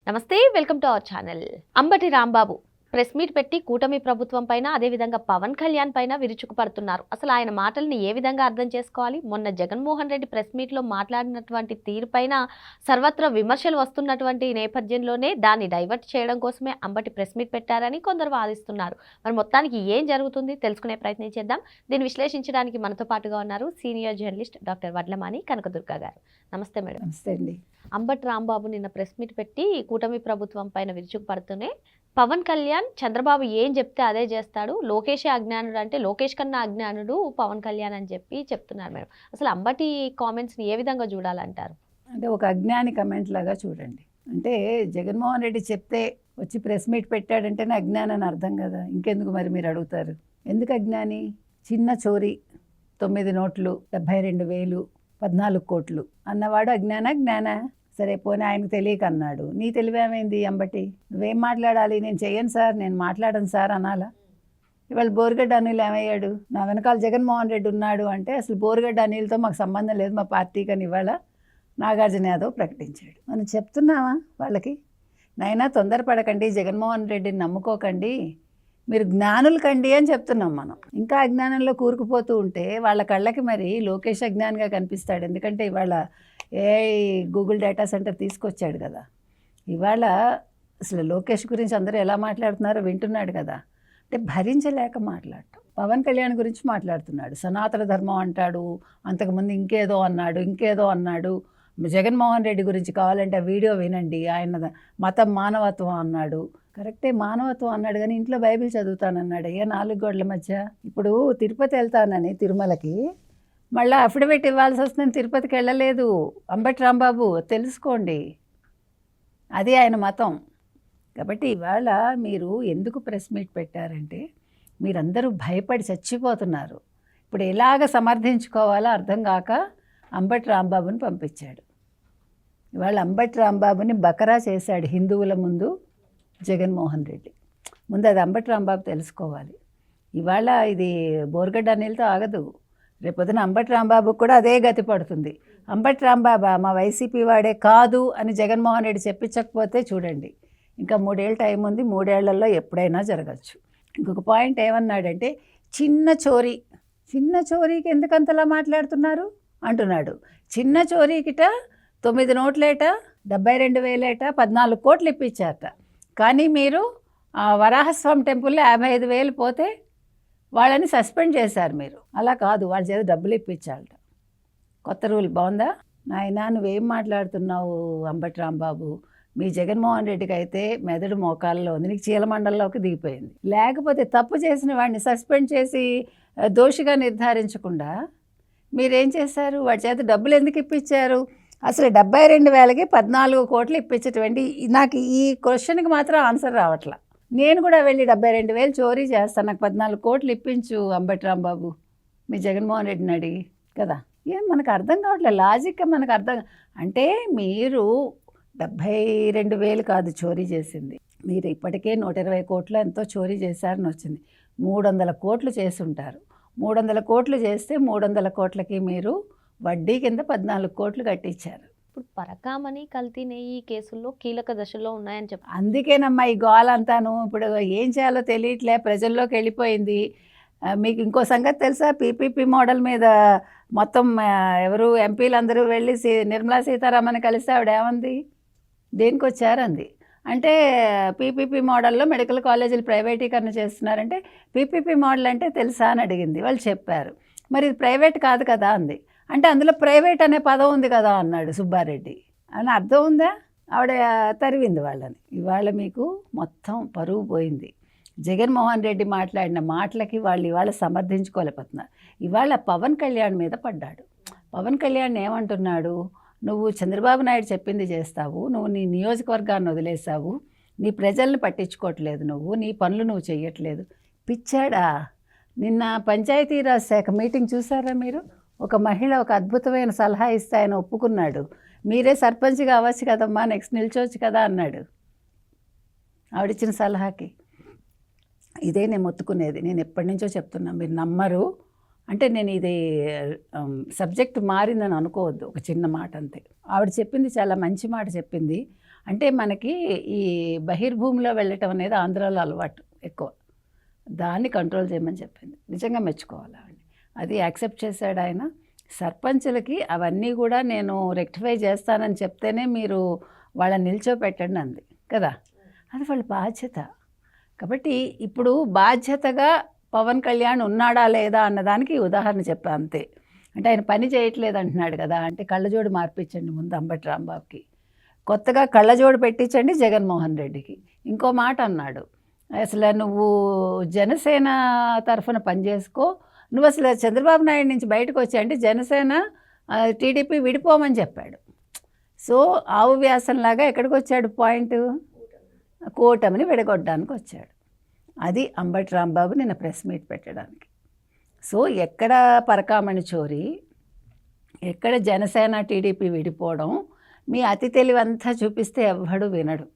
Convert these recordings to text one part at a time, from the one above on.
నమస్తే, welcome to our channel. Ambati Rambabu press meet పెట్టి కూటమి ప్రభుత్వం పైన అదేవిధంగా పవన్ కళ్యాణ్ పైన విరుచుకుపడుతున్నారు. అసలు ఆయన మాటల్ని ఏ విధంగా అర్థం చేసుకోవాలి? మొన్న జగన్మోహన్ రెడ్డి ప్రెస్ మీట్లో మాట్లాడినటువంటి తీరు పైన సర్వత్రా విమర్శలు వస్తున్నటువంటి నేపథ్యంలోనే దాన్ని డైవర్ట్ చేయడం కోసమే అంబటి ప్రెస్ మీట్ పెట్టారని కొందరు వాదిస్తున్నారు. మరి మొత్తానికి ఏం జరుగుతుంది తెలుసుకునే ప్రయత్నం చేద్దాం. దీన్ని విశ్లేషించడానికి మనతో పాటుగా ఉన్నారు senior journalist doctor Vadlamani Kanakadurga గారు. నమస్తే మేడం. నమస్తే అండి. అంబటి రాంబాబు నిన్న ప్రెస్ మీట్ పెట్టి కూటమి ప్రభుత్వం పైన విరుచుకుపడుతూనే పవన్ కళ్యాణ్ చంద్రబాబు ఏం చెప్తే అదే చేస్తాడు, లోకేషే అజ్ఞానుడు అంటే లోకేష్ కన్నా అజ్ఞానుడు పవన్ కళ్యాణ్ అని చెప్పి చెప్తున్నారు మేడం. అసలు అంబటి కామెంట్స్ని ఏ విధంగా చూడాలంటారు? అంటే ఒక అజ్ఞాని కమెంట్ లాగా చూడండి. అంటే జగన్మోహన్ రెడ్డి చెప్తే వచ్చి ప్రెస్ మీట్ పెట్టాడంటేనే అజ్ఞానం అని అర్థం కదా. ఇంకెందుకు మరి మీరు అడుగుతారు? ఎందుకు అజ్ఞాని? చిన్న చోరీ 9 నోట్లు 72,000 14 కోట్లు అన్నవాడు జ్ఞాన సరే పోనీ ఆయనకు తెలియక అన్నాడు. నీ తెలివేమైంది అంబటి? నువ్వేం మాట్లాడాలి? నేను చెయ్యను సార్, నేను మాట్లాడను సార్ అనాలా? ఇవాళ బోరుగడ్డ అనిల్ ఏమయ్యాడు? నా వెనకాల జగన్మోహన్ రెడ్డి ఉన్నాడు అంటే అసలు బోరుగడ్డ అనిల్తో మాకు సంబంధం లేదు మా పార్టీకి అని ఇవాళ నాగార్జున యాదవ్ ప్రకటించాడు. మనం చెప్తున్నావా వాళ్ళకి? నైనా తొందరపడకండి, జగన్మోహన్ రెడ్డిని నమ్ముకోకండి, మీరు జ్ఞానులు కండి అని చెప్తున్నాం మనం. ఇంకా అజ్ఞానంలో కూరుకుపోతూ ఉంటే వాళ్ళ కళ్ళకి మరి లోకేష్ అజ్ఞానిగా కనిపిస్తాడు. ఎందుకంటే ఇవాళ గూగుల్ డేటా సెంటర్ తీసుకొచ్చాడు కదా. ఇవాళ అసలు లోకేష్ గురించి అందరూ ఎలా మాట్లాడుతున్నారో వింటున్నాడు కదా. అంటే భరించలేక మాట్లాడటం. పవన్ కళ్యాణ్ గురించి మాట్లాడుతున్నాడు, సనాతన ధర్మం అంటాడు, అంతకుముందు ఇంకేదో అన్నాడు. జగన్మోహన్ రెడ్డి గురించి కావాలంటే వీడియో వినండి, ఆయన మతం మానవత్వం అన్నాడు. కరెక్టే, మానవత్వం అన్నాడు, కానీ ఇంట్లో బైబిల్ చదువుతానన్నాడు. అయ్యా 4 గోడల మధ్య. ఇప్పుడు తిరుపతి వెళ్తానని తిరుమలకి మళ్ళీ అఫిడవిట్ ఇవ్వాల్సి వస్తుందని తిరుపతికి వెళ్ళలేదు అంబటి రాంబాబు, తెలుసుకోండి. అది ఆయన మతం. కాబట్టి ఇవాళ మీరు ఎందుకు ప్రెస్ మీట్ పెట్టారంటే మీరందరూ భయపడి చచ్చిపోతున్నారు. ఇప్పుడు ఎలాగ సమర్థించుకోవాలో అర్థం కాక అంబటి రాంబాబుని పంపించాడు. ఇవాళ అంబటి రాంబాబుని బకరా చేశాడు హిందువుల ముందు జగన్మోహన్ రెడ్డి. ముందు అది అంబటి రాంబాబు తెలుసుకోవాలి. ఇవాళ ఇది బోరుగడ్డ అనిల్తో ఆగదు. రేపొద్దున అంబటి రాంబాబుకు కూడా అదే గతి పడుతుంది. అంబటి రాంబాబా మా వైసీపీ వాడే కాదు అని జగన్మోహన్ రెడ్డి చెప్పించకపోతే చూడండి, ఇంకా 3 ఏళ్ళ టైం ఉంది, 3 ఏళ్లలో ఎప్పుడైనా జరగచ్చు. ఇంకొక పాయింట్ ఏమన్నాడంటే చిన్న చోరీకి ఎందుకంతలా మాట్లాడుతున్నారు అంటున్నాడు. చిన్న చోరీకిట 9 నోట్లేట 72,000 14 కోట్లు ఇప్పించారట. కానీ మీరు వరాహస్వామి టెంపుల్లో 55,000 పోతే వాళ్ళని సస్పెండ్ చేశారు. మీరు అలా కాదు, వాళ్ళ చేత డబ్బులు ఇప్పించాలట. కొత్త రూల్ బాగుందా? నాయనా నువ్వేం మాట్లాడుతున్నావు అంబటి రాంబాబు? మీ జగన్మోహన్ రెడ్డికి అయితే మెదడు మోకాల్లో ఉంది, నీకు చీలమండల్లోకి దిగిపోయింది. లేకపోతే తప్పు చేసిన వాడిని సస్పెండ్ చేసి దోషిగా నిర్ధారించకుండా మీరేం చేశారు? వాడి చేత డబ్బులు ఎందుకు ఇప్పించారు? అసలు 72,000కి 14 కోట్లు ఇప్పించేటువంటి నాకు ఈ క్వశ్చన్కి మాత్రం ఆన్సర్ రావట్లా. నేను కూడా వెళ్ళి 72,000 చోరీ చేస్తాను, నాకు 14 కోట్లు ఇప్పించు అంబటి రాంబాబు మీ జగన్మోహన్ రెడ్డిని అడిగి కదా. ఏం మనకు అర్థం కావట్లేదు, లాజిక్గా మనకు అర్థం. అంటే మీరు 72,000 కాదు చోరీ చేసింది, మీరు ఇప్పటికే 120 కోట్లు ఎంతో చోరీ చేశారని వచ్చింది. 300 కోట్లు చేసి ఉంటారు. 300 కోట్లు చేస్తే 300 కోట్లకి మీరు వడ్డీ కింద 14 కోట్లు కట్టించారు. ఇప్పుడు పరకామణి కల్తీ నెయ్యి కేసుల్లో కీలక దశలో ఉన్నాయని చెప్పి అందుకేనమ్మా ఈ గోల్ అంతాను. ఇప్పుడు ఏం చేయాలో తెలియట్లే, ప్రజల్లోకి వెళ్ళిపోయింది. మీకు ఇంకో సంగతి తెలుసా? పీపీపీ మోడల్ మీద మొత్తం ఎవరు ఎంపీలందరూ వెళ్ళి నిర్మలా సీతారామన్ కలిసి ఆవిడ ఏమంది? దేనికి వచ్చారంది. అంటే పీపీపీ మోడల్లో మెడికల్ కాలేజీలు ప్రైవేటీకరణ చేస్తున్నారంటే పీపీపీ మోడల్ అంటే తెలుసా అని అడిగింది. వాళ్ళు చెప్పారు. మరి ఇది ప్రైవేట్ కాదు కదా అంది. అంటే అందులో ప్రైవేట్ అనే పదం ఉంది కదా అన్నాడు సుబ్బారెడ్డి. అని అర్థం ఉందా? ఆవిడ తరివింది వాళ్ళని. ఇవాళ మీకు మొత్తం పరువు పోయింది. జగన్మోహన్ రెడ్డి మాట్లాడిన మాటలకి వాళ్ళు ఇవాళ సమర్థించుకోలేకపోతున్నారు. ఇవాళ పవన్ కళ్యాణ్ మీద పడ్డాడు. పవన్ కళ్యాణ్ ఏమంటున్నాడు? నువ్వు చంద్రబాబు నాయుడు చెప్పింది చేస్తావు, నువ్వు నీ నియోజకవర్గాన్ని వదిలేసావు, నీ ప్రజల్ని పట్టించుకోవట్లేదు, నువ్వు నీ పనులు నువ్వు చెయ్యట్లేదు. పిచ్చాడా? నిన్న పంచాయతీరాజ్ శాఖ మీటింగ్ చూసారా మీరు? ఒక మహిళ ఒక అద్భుతమైన సలహా ఇస్తే ఆయన ఒప్పుకున్నాడు. మీరే సర్పంచ్గా అవ్వచ్చు కదమ్మా, నెక్స్ట్ నిల్చోవచ్చు కదా అన్నాడు. ఆవిడిచ్చిన సలహాకి ఇదే నేను మొత్తుకునేది. నేను ఎప్పటి నుంచో చెప్తున్నా, మీరు నమ్మరు. అంటే నేను ఇది సబ్జెక్ట్ మారిందని అనుకోవద్దు, ఒక చిన్న మాట అంతే. ఆవిడ చెప్పింది చాలా మంచి మాట చెప్పింది. అంటే మనకి ఈ బహిర్భూమిలో వెళ్ళటం అనేది ఆంధ్రాలో అలవాటు ఎక్కువ. దాన్ని కంట్రోల్ చేయమని చెప్పింది. నిజంగా మెచ్చుకోవాలి ఆవిడని. అది యాక్సెప్ట్ చేశాడు ఆయన. సర్పంచులకి అవన్నీ కూడా నేను రెక్టిఫై చేస్తానని చెప్తేనే మీరు వాళ్ళని నిల్చోపెట్టండి అంది కదా. అది వాళ్ళ బాధ్యత. కాబట్టి ఇప్పుడు బాధ్యతగా పవన్ కళ్యాణ్ ఉన్నాడా లేదా అన్నదానికి ఉదాహరణ చెప్పా అంతే. అంటే ఆయన పని చేయట్లేదు అంటున్నాడు కదా, అంటే కళ్ళజోడు మార్పించండి ముందు అంబటి రాంబాబుకి, కొత్తగా కళ్ళజోడు పెట్టించండి జగన్మోహన్ రెడ్డికి. ఇంకో మాట అన్నాడు, అసలు నువ్వు జనసేన తరఫున పనిచేసుకో, నువ్వు అసలు చంద్రబాబు నాయుడు నుంచి బయటకు వచ్చి అంటే జనసేన టీడీపీ విడిపోమని చెప్పాడు. సో ఆవు వ్యాసంలాగా ఎక్కడికి వచ్చాడు పాయింట్, కూటమిని విడగొట్టడానికి వచ్చాడు. అది అంబటి రాంబాబు నిన్న ప్రెస్ మీట్ పెట్టడానికి. సో ఎక్కడ పరకామణి చోరీ, ఎక్కడ జనసేన టీడీపీ విడిపోవడం, మీ అతి తెలివంతా చూపిస్తే ఎవ్వడు వినడు.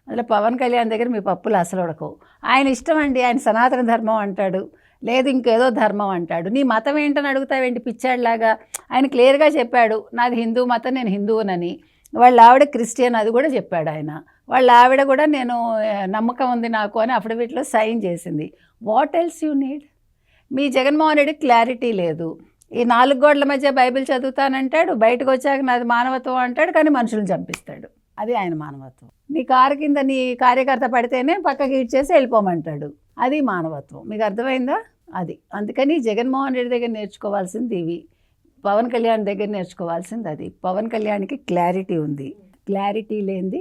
అందులో పవన్ కళ్యాణ్ దగ్గర మీ పప్పులు అసలు ఉడకవు. ఆయన ఇష్టం అండి, ఆయన సనాతన ధర్మం అంటాడు, లేదు ఇంకేదో ధర్మం అంటాడు. నీ మతం ఏంటని అడుగుతావేంటి పిచ్చాడిలాగా. ఆయన క్లియర్గా చెప్పాడు, నాది హిందూ మతం, నేను హిందువునని. వాళ్ళ ఆవిడ క్రిస్టియన్, అది కూడా చెప్పాడు ఆయన. వాళ్ళ ఆవిడ కూడా నేను నమ్మకం ఉంది నాకు అని అఫిడవిట్లో సైన్ చేసింది. What else you need? Me Jaganmohan Reddy clarity లేదు. ఈ 4 గోడల మధ్య బైబిల్ చదువుతానంటాడు, బయటకు వచ్చాక నాది మానవత్వం అంటాడు, కానీ మనుషులను చంపిస్తాడు. అది ఆయన మానవత్వం. నీ కారు కింద నీ కార్యకర్త పడితేనే పక్కకి ఇచ్చేసి వెళ్ళిపోమంటాడు, అది మానవత్వం. మీకు అర్థమైందా? అది అందుకని జగన్మోహన్ రెడ్డి దగ్గర నేర్చుకోవాల్సింది ఇవి, పవన్ కళ్యాణ్ దగ్గర నేర్చుకోవాల్సింది అది. పవన్ కళ్యాణ్కి క్లారిటీ ఉంది, క్లారిటీ లేనిది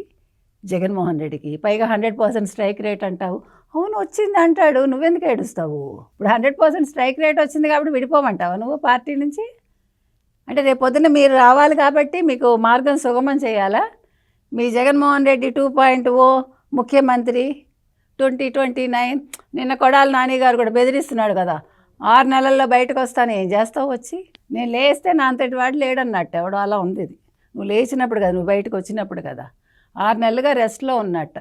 జగన్మోహన్ రెడ్డికి. పైగా 100% స్ట్రైక్ రేట్ అంటావు, అవును వచ్చింది అంటాడు, నువ్వెందుకు ఏడుస్తావు? ఇప్పుడు 100% స్ట్రైక్ రేట్ వచ్చింది కాబట్టి విడిపోమంటావా నువ్వు పార్టీ నుంచి? అంటే రేపు పొద్దున్న మీరు రావాలి కాబట్టి మీకు మార్గం సుగమం చేయాలా? మీ జగన్మోహన్ రెడ్డి 2.0 ముఖ్యమంత్రి 2029, నిన్న కొడాలి నాని గారు కూడా బెదిరిస్తున్నాడు కదా, 6 నెలల్లో బయటకు వస్తాను, ఏం చేస్తావు వచ్చి? నేను లేస్తే నా అంతటి వాడు లేడన్నట్టు, ఎవడో అలా ఉంది ఇది. నువ్వు లేచినప్పుడు కదా, నువ్వు బయటకు వచ్చినప్పుడు కదా. 6 నెలలుగా రెస్ట్లో ఉన్నట్ట,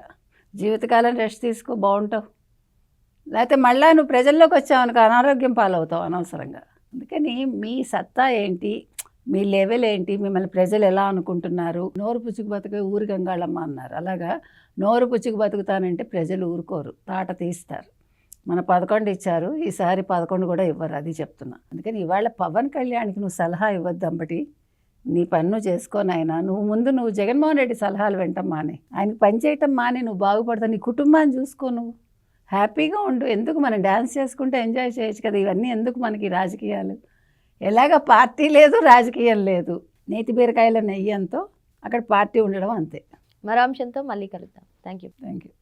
జీవితకాలం రెస్ట్ తీసుకో, బాగుంటావు. లేకపోతే మళ్ళీ నువ్వు ప్రజల్లోకి వచ్చావు అనుకో అనారోగ్యం పాలవుతావు అనవసరంగా. అందుకని మీ సత్తా ఏంటి, మీ లెవెల్ ఏంటి, మిమ్మల్ని ప్రజలు ఎలా అనుకుంటున్నారు? నోరు పుచ్చుకు బతుకు ఊరి గంగాళమ్మ అన్నారు, అలాగా నోరు పుచ్చుకు బతుకుతానంటే ప్రజలు ఊరుకోరు, తాట తీస్తారు. మన 11 ఇచ్చారు, ఈసారి 11 కూడా ఇవ్వరు, అది చెప్తున్నా. అందుకని ఇవాళ పవన్ కళ్యాణ్కి నువ్వు సలహా ఇవ్వద్దు అంబటి, నీ పన్ను చేసుకోనైనా నువ్వు జగన్మోహన్ రెడ్డి సలహాలు వింటాం మానే, ఆయనకి పని చేయటం మానే, నువ్వు బాగుపడతావు, నీ కుటుంబాన్ని చూసుకో, నువ్వు హ్యాపీగా ఉండు. ఎందుకు మనం డ్యాన్స్ చేసుకుంటే ఎంజాయ్ చేయొచ్చు కదా, ఇవన్నీ ఎందుకు మనకి రాజకీయాలు? ఎలాగ పార్టీ లేదు, రాజకీయం లేదు, నేతి బీరకాయల నెయ్యంతో అక్కడ పార్టీ ఉండడం అంతే. మరో అంశంతో మళ్ళీ కలుద్దాం. Thank you.